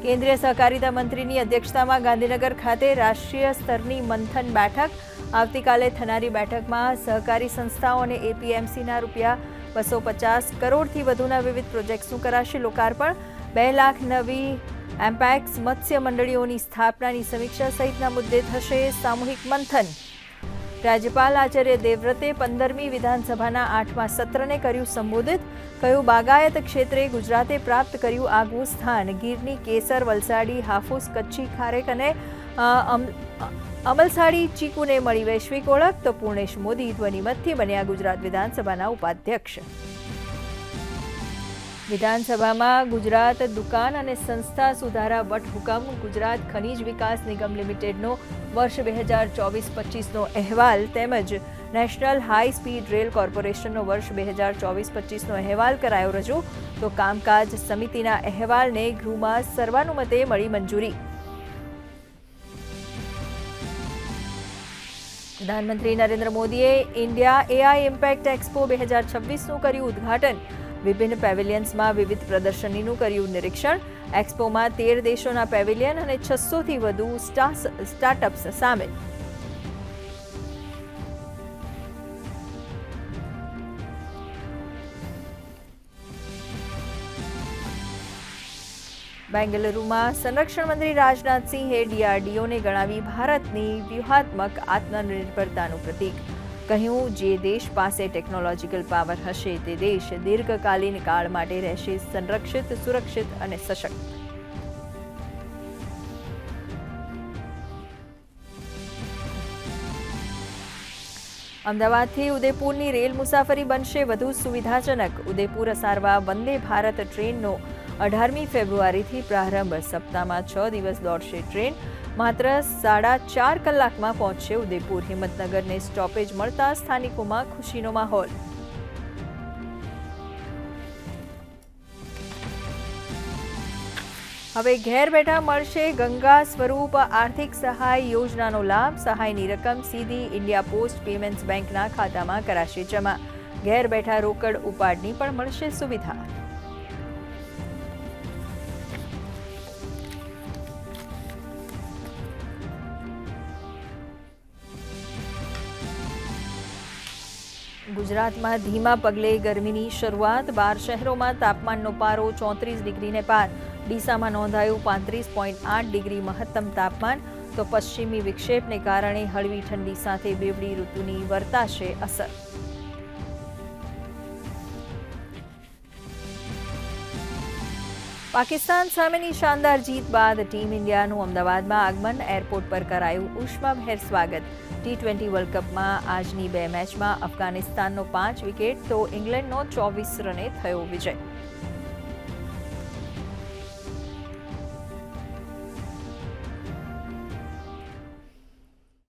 કેન્દ્રીય સહકારિતા મંત્રીની અધ્યક્ષતામાં ગાંધીનગર ખાતે રાષ્ટ્રીય સ્તરની મંથન બેઠક. આવતીકાલે થનારી બેઠકમાં સહકારી સંસ્થાઓ અને એપીએમસીના ₹250 કરોડથી વધુના વિવિધ પ્રોજેક્ટ્સનું કરાશે લોકાર્પણ. 2 લાખ નવી એમ્પેક્સ મત્સ્ય મંડળીઓની સ્થાપનાની સમીક્ષા સહિતના મુદ્દે થશે સામૂહિક મંથન. રાજ્યપાલ આચાર્ય દેવવ્રતે 15મી વિધાનસભાના 8મા સત્રને કર્યું સંબોધિત. કહ્યું, બાગાયત ક્ષેત્રે ગુજરાતે પ્રાપ્ત કર્યું આગવું સ્થાન. ગીરની કેસર, વલસાડી હાફૂસ, કચ્છી ખારેક અને અમલસાડી ચીકુને મળી વૈશ્વિક ઓળખ. તો પૂર્ણેશ મોદી ધ્વનિમતથી બન્યા ગુજરાત વિધાનસભાના ઉપાધ્યક્ષ. વિધાનસભામાં ગુજરાત દુકાન અને સંસ્થા સુધારા વટહુકમ, ગુજરાત ખનીજ વિકાસ નિગમ લિમિટેડનો વર્ષ 2024-25નો અહેવાલ તેમજ નેશનલ હાઈ સ્પીડ રેલ કોર્પોરેશનનો વર્ષ 2024-25નો અહેવાલ કરાયો રજૂ. તો કામકાજ સમિતિના અહેવાલને ગૃહમાં સર્વાનુમતે મળી મંજૂરી. પ્રધાનમંત્રી નરેન્દ્ર મોદીએ ઇન્ડિયા એઆઈ ઇમ્પેક્ટ એક્સપો 2026નું કર્યું ઉદ્ઘાટન. વિભિન્ન પેવેલિયન્સમાં વિવિધ પ્રદર્શનીનું કર્યું નિરીક્ષણ. એક્સપોમાં 13 દેશોના પેવેલિયન અને 600થી વધુ સ્ટાર્ટઅપ્સ સામેલ. બેંગલુરુમાં સંરક્ષણ મંત્રી રાજનાથસિંહે ડીઆરડીઓને ગણાવી ભારતની વ્યૂહાત્મક આત્મનિર્ભરતાનું પ્રતીક. કહ્યું, જે દેશ પાસે ટેકનોલોજીકલ પાવર હશે તે દેશ દીર્ઘકાલીન કાળ માટે રહેશે સંરક્ષિત, સુરક્ષિત અને સશક્ત. અમદાવાદથી ઉદયપુરની રેલ મુસાફરી બનશે વધુ સુવિધાજનક. ઉદયપુર અસારવા વંદે ભારત ટ્રેનનો 18મી ફેબ્રુઆરીથી પ્રારંભ. સપ્તાહમાં 6 દિવસ દોડશે ટ્રેન. માત્ર 4.5 કલાકમાં પહોંચશે ઉદયપુર. હિંમતનગરને સ્ટોપેજ મળતા સ્થાનિકોમાં ખુશીનો માહોલ. હવે ઘેર બેઠા મળશે ગંગા સ્વરૂપ આર્થિક સહાય યોજનાનો લાભ. સહાયની રકમ સીધી ઇન્ડિયા પોસ્ટ પેમેન્ટ્સ બેંકના ખાતામાં કરાશે જમા. ઘેર બેઠા રોકડ ઉપાડની પણ મળશે સુવિધા. ગુજરાતમાં ધીમા પગલે ગરમીની શરૂઆત. 12 શહેરોમાં તાપમાનનો પારો 34 ડિગ્રીને પાર. ડીસામાં નોંધાયું 35.8 ડિગ્રી મહત્તમ તાપમાન. તો પશ્ચિમી વિક્ષેપને કારણે હળવી ઠંડી સાથે બેવડી ઋતુની વર્તાશે અસર. પાકિસ્તાન સામેની શાનદાર જીત બાદ ટીમ ઇન્ડિયાનું અમદાવાદમાં આગમન. એરપોર્ટ પર કરાયું ઉષ્માભેર સ્વાગત. T20 વર્લ્ડ કપમાં આજની 2 મેચમાં અફઘાનિસ્તાનનો 5 વિકેટ તો ઇંગ્લેન્ડનો 24 રને થયો વિજય.